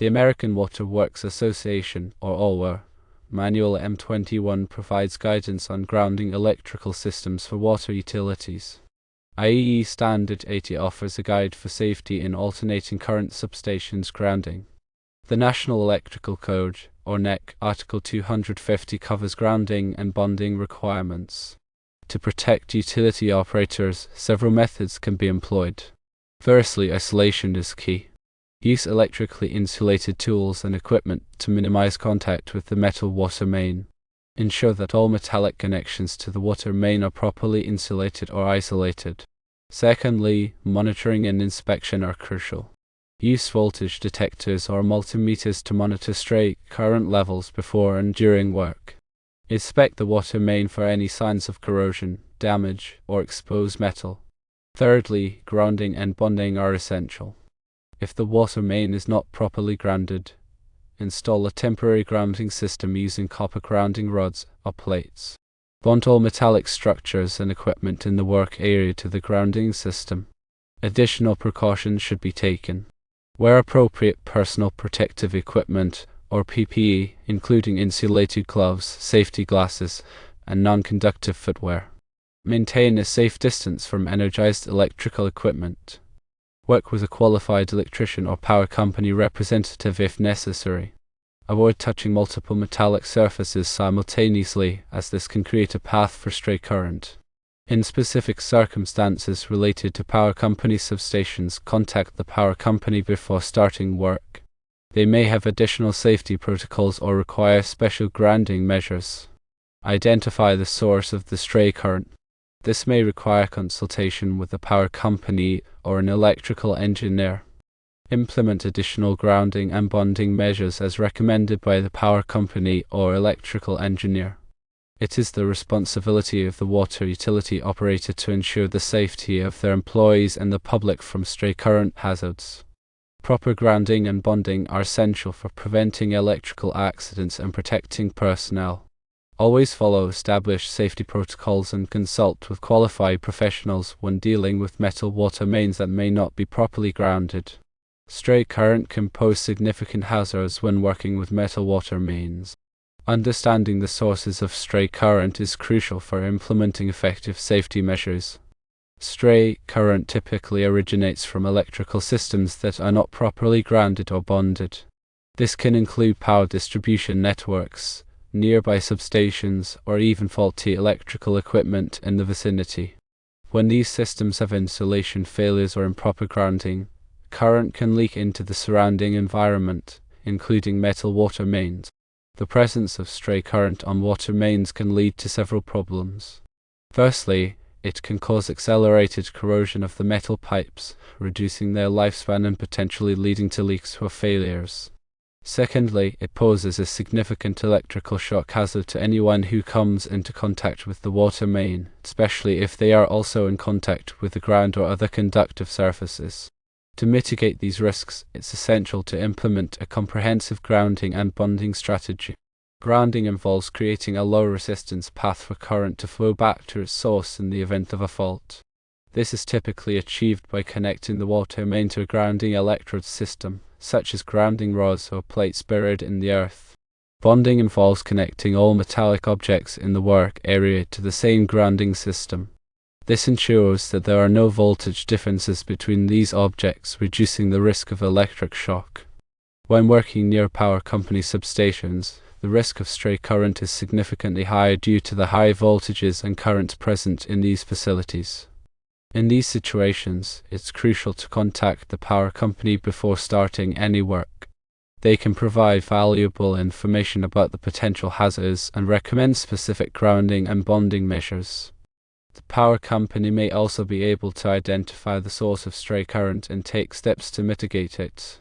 The American Water Works Association, or AWA, Manual M21 provides guidance on grounding electrical systems for water utilities. IEE Standard 80 offers a guide for safety in alternating current substations grounding. The National Electrical Code, or NEC, Article 250 covers grounding and bonding requirements. To protect utility operators, several methods can be employed. Firstly, isolation is key. Use electrically insulated tools and equipment to minimize contact with the metal water main. Ensure that all metallic connections to the water main are properly insulated or isolated. Secondly, monitoring and inspection are crucial. Use voltage detectors or multimeters to monitor stray current levels before and during work. Inspect the water main for any signs of corrosion, damage, or exposed metal. Thirdly, grounding and bonding are essential. If the water main is not properly grounded, install a temporary grounding system using copper grounding rods or plates. Bond all metallic structures and equipment in the work area to the grounding system. Additional precautions should be taken. Wear appropriate personal protective equipment, or PPE, including insulated gloves, safety glasses, and non-conductive footwear. Maintain a safe distance from energized electrical equipment. Work with a qualified electrician or power company representative if necessary. Avoid touching multiple metallic surfaces simultaneously, as this can create a path for stray current. In specific circumstances related to power company substations, contact the power company before starting work. They may have additional safety protocols or require special grounding measures. Identify the source of the stray current. This may require consultation with the power company or an electrical engineer. Implement additional grounding and bonding measures as recommended by the power company or electrical engineer. It is the responsibility of the water utility operator to ensure the safety of their employees and the public from stray current hazards. Proper grounding and bonding are essential for preventing electrical accidents and protecting personnel. Always follow established safety protocols and consult with qualified professionals when dealing with metal water mains that may not be properly grounded. Stray current can pose significant hazards when working with metal water mains. Understanding the sources of stray current is crucial for implementing effective safety measures. Stray current typically originates from electrical systems that are not properly grounded or bonded. This can include power distribution networks, nearby substations, or even faulty electrical equipment in the vicinity. When these systems have insulation failures or improper grounding, current can leak into the surrounding environment, including metal water mains. The presence of stray current on water mains can lead to several problems. Firstly, it can cause accelerated corrosion of the metal pipes, reducing their lifespan and potentially leading to leaks or failures. Secondly, it poses a significant electrical shock hazard to anyone who comes into contact with the water main, especially if they are also in contact with the ground or other conductive surfaces. To mitigate these risks, it's essential to implement a comprehensive grounding and bonding strategy. Grounding involves creating a low-resistance path for current to flow back to its source in the event of a fault. This is typically achieved by connecting the water main to a grounding electrode system, such as grounding rods or plates buried in the earth. Bonding involves connecting all metallic objects in the work area to the same grounding system. This ensures that there are no voltage differences between these objects, reducing the risk of electric shock. When working near power company substations, the risk of stray current is significantly higher due to the high voltages and current present in these facilities. In these situations, it's crucial to contact the power company before starting any work. They can provide valuable information about the potential hazards and recommend specific grounding and bonding measures. The power company may also be able to identify the source of stray current and take steps to mitigate it.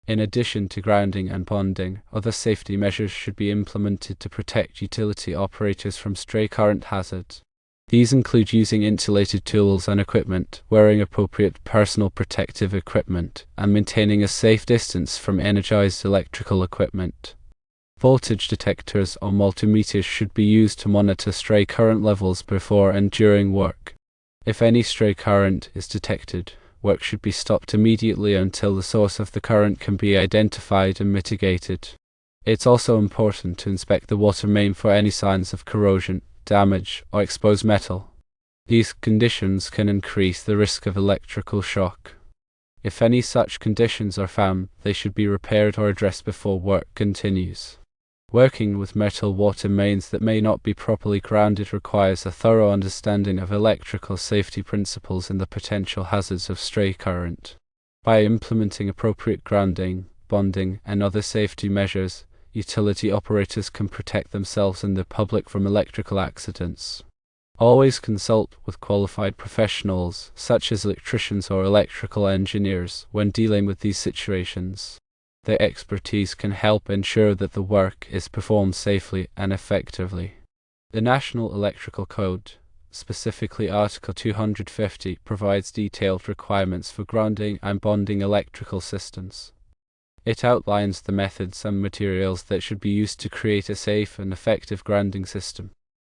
In addition to grounding and bonding, other safety measures should be implemented to protect utility operators from stray current hazards. These include using insulated tools and equipment, wearing appropriate personal protective equipment, and maintaining a safe distance from energized electrical equipment. Voltage detectors or multimeters should be used to monitor stray current levels before and during work. If any stray current is detected, work should be stopped immediately until the source of the current can be identified and mitigated. It's also important to inspect the water main for any signs of corrosion, damage, or exposed metal. These conditions can increase the risk of electrical shock. If any such conditions are found, they should be repaired or addressed before work continues. Working with metal water mains that may not be properly grounded requires a thorough understanding of electrical safety principles and the potential hazards of stray current. By implementing appropriate grounding, bonding, and other safety measures, utility operators can protect themselves and the public from electrical accidents. Always consult with qualified professionals, such as electricians or electrical engineers, when dealing with these situations. Their expertise can help ensure that the work is performed safely and effectively. The National Electrical Code, specifically Article 250, provides detailed requirements for grounding and bonding electrical systems. It outlines the methods and materials that should be used to create a safe and effective grounding system.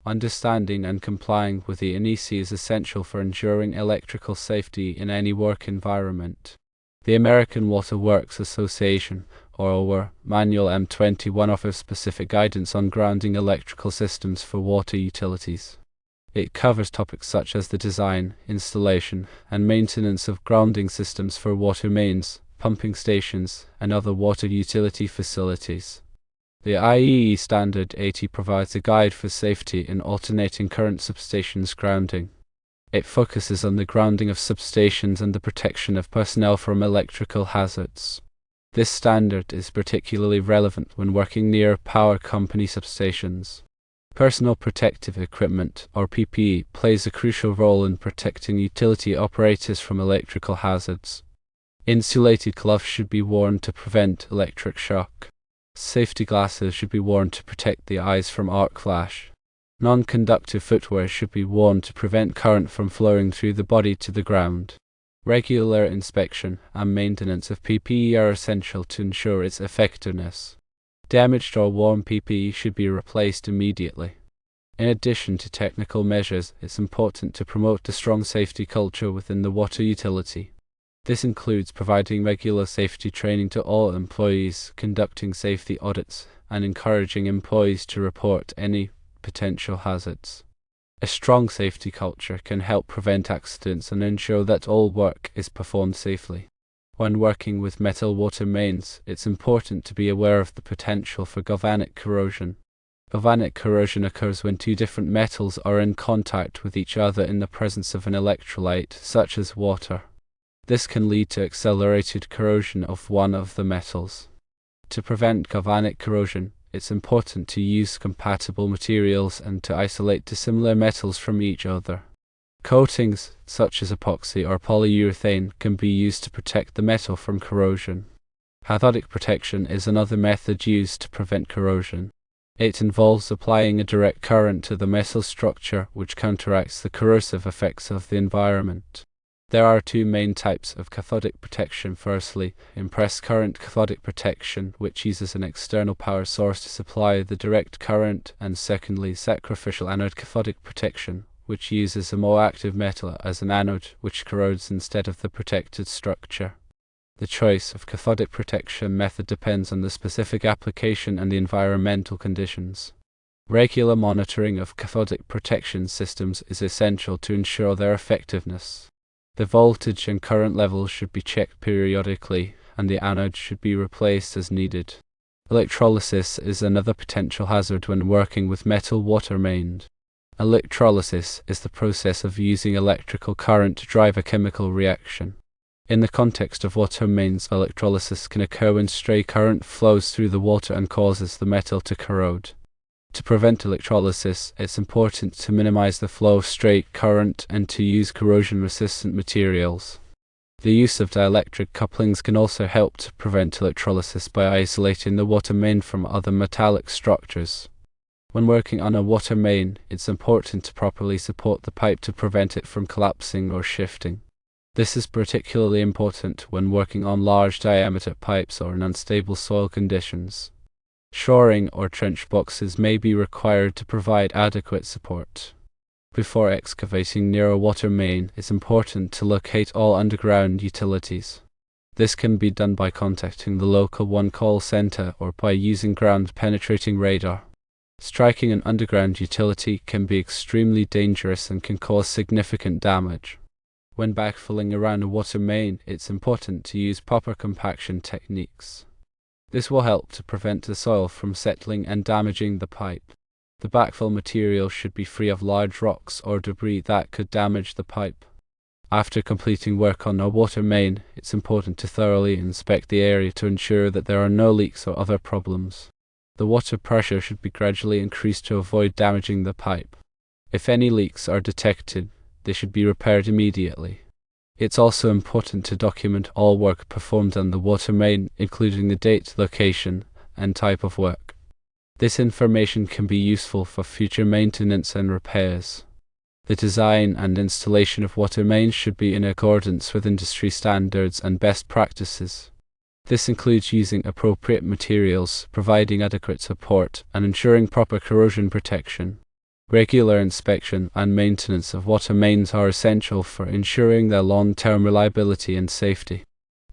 Understanding and complying with the NEC is essential for ensuring electrical safety in any work environment. The American Water Works Association, or OWR, Manual M21 offers specific guidance on grounding electrical systems for water utilities. It covers topics such as the design, installation, and maintenance of grounding systems for water mains, pumping stations, and other water utility facilities. The IEE Standard 80 provides a guide for safety in alternating current substations grounding. It focuses on the grounding of substations and the protection of personnel from electrical hazards. This standard is particularly relevant when working near power company substations. Personal protective equipment, or PPE, plays a crucial role in protecting utility operators from electrical hazards. Insulated gloves should be worn to prevent electric shock. Safety glasses should be worn to protect the eyes from arc flash. Non-conductive footwear should be worn to prevent current from flowing through the body to the ground. Regular inspection and maintenance of PPE are essential to ensure its effectiveness. Damaged or worn PPE should be replaced immediately. In addition to technical measures, it's important to promote a strong safety culture within the water utility. This includes providing regular safety training to all employees, conducting safety audits, and encouraging employees to report any potential hazards. A strong safety culture can help prevent accidents and ensure that all work is performed safely. When working with metal water mains, it's important to be aware of the potential for galvanic corrosion. Galvanic corrosion occurs when two different metals are in contact with each other in the presence of an electrolyte, such as water. This can lead to accelerated corrosion of one of the metals. To prevent galvanic corrosion, it's important to use compatible materials and to isolate dissimilar metals from each other. Coatings, such as epoxy or polyurethane, can be used to protect the metal from corrosion. Cathodic protection is another method used to prevent corrosion. It involves applying a direct current to the metal structure, which counteracts the corrosive effects of the environment. There are two main types of cathodic protection. Firstly, impressed current cathodic protection, which uses an external power source to supply the direct current, and secondly, sacrificial anode cathodic protection, which uses a more active metal as an anode, which corrodes instead of the protected structure. The choice of cathodic protection method depends on the specific application and the environmental conditions. Regular monitoring of cathodic protection systems is essential to ensure their effectiveness. The voltage and current levels should be checked periodically, and the anode should be replaced as needed. Electrolysis is another potential hazard when working with metal water mains. Electrolysis is the process of using electrical current to drive a chemical reaction. In the context of water mains, electrolysis can occur when stray current flows through the water and causes the metal to corrode. To prevent electrolysis, it's important to minimize the flow of stray current and to use corrosion-resistant materials. The use of dielectric couplings can also help to prevent electrolysis by isolating the water main from other metallic structures. When working on a water main, it's important to properly support the pipe to prevent it from collapsing or shifting. This is particularly important when working on large diameter pipes or in unstable soil conditions. Shoring or trench boxes may be required to provide adequate support. Before excavating near a water main, it's important to locate all underground utilities. This can be done by contacting the local one-call center or by using ground-penetrating radar. Striking an underground utility can be extremely dangerous and can cause significant damage. When backfilling around a water main, it's important to use proper compaction techniques. This will help to prevent the soil from settling and damaging the pipe. The backfill material should be free of large rocks or debris that could damage the pipe. After completing work on a water main, it's important to thoroughly inspect the area to ensure that there are no leaks or other problems. The water pressure should be gradually increased to avoid damaging the pipe. If any leaks are detected, they should be repaired immediately. It's also important to document all work performed on the water main, including the date, location, and type of work. This information can be useful for future maintenance and repairs. The design and installation of water mains should be in accordance with industry standards and best practices. This includes using appropriate materials, providing adequate support, and ensuring proper corrosion protection. Regular inspection and maintenance of water mains are essential for ensuring their long-term reliability and safety.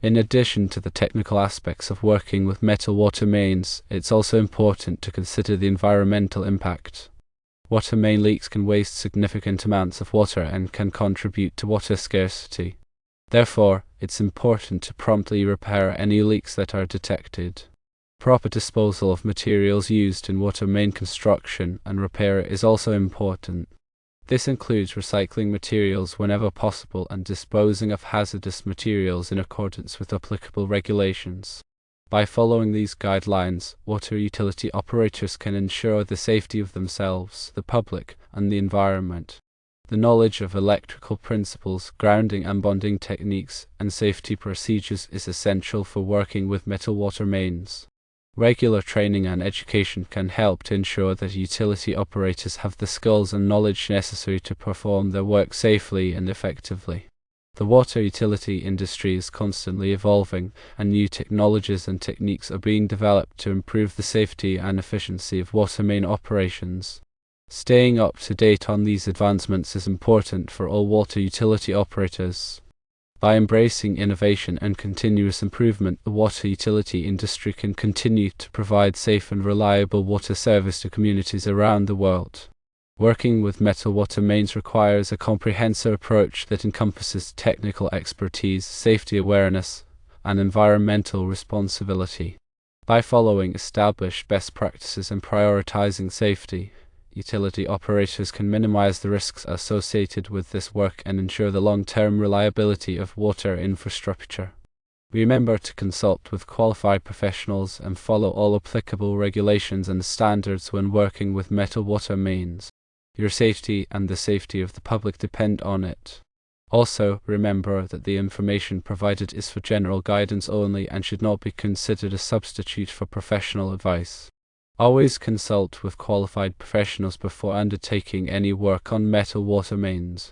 In addition to the technical aspects of working with metal water mains, it's also important to consider the environmental impact. Water main leaks can waste significant amounts of water and can contribute to water scarcity. Therefore, it's important to promptly repair any leaks that are detected. Proper disposal of materials used in water main construction and repair is also important. This includes recycling materials whenever possible and disposing of hazardous materials in accordance with applicable regulations. By following these guidelines, water utility operators can ensure the safety of themselves, the public, and the environment. The knowledge of electrical principles, grounding and bonding techniques, and safety procedures is essential for working with metal water mains. Regular training and education can help to ensure that utility operators have the skills and knowledge necessary to perform their work safely and effectively. The water utility industry is constantly evolving, and new technologies and techniques are being developed to improve the safety and efficiency of water main operations. Staying up to date on these advancements is important for all water utility operators. By embracing innovation and continuous improvement, the water utility industry can continue to provide safe and reliable water service to communities around the world. Working with metal water mains requires a comprehensive approach that encompasses technical expertise, safety awareness, and environmental responsibility. By following established best practices and prioritizing safety, utility operators can minimize the risks associated with this work and ensure the long-term reliability of water infrastructure. Remember to consult with qualified professionals and follow all applicable regulations and standards when working with metal water mains. Your safety and the safety of the public depend on it. Also, remember that the information provided is for general guidance only and should not be considered a substitute for professional advice. Always consult with qualified professionals before undertaking any work on metal water mains.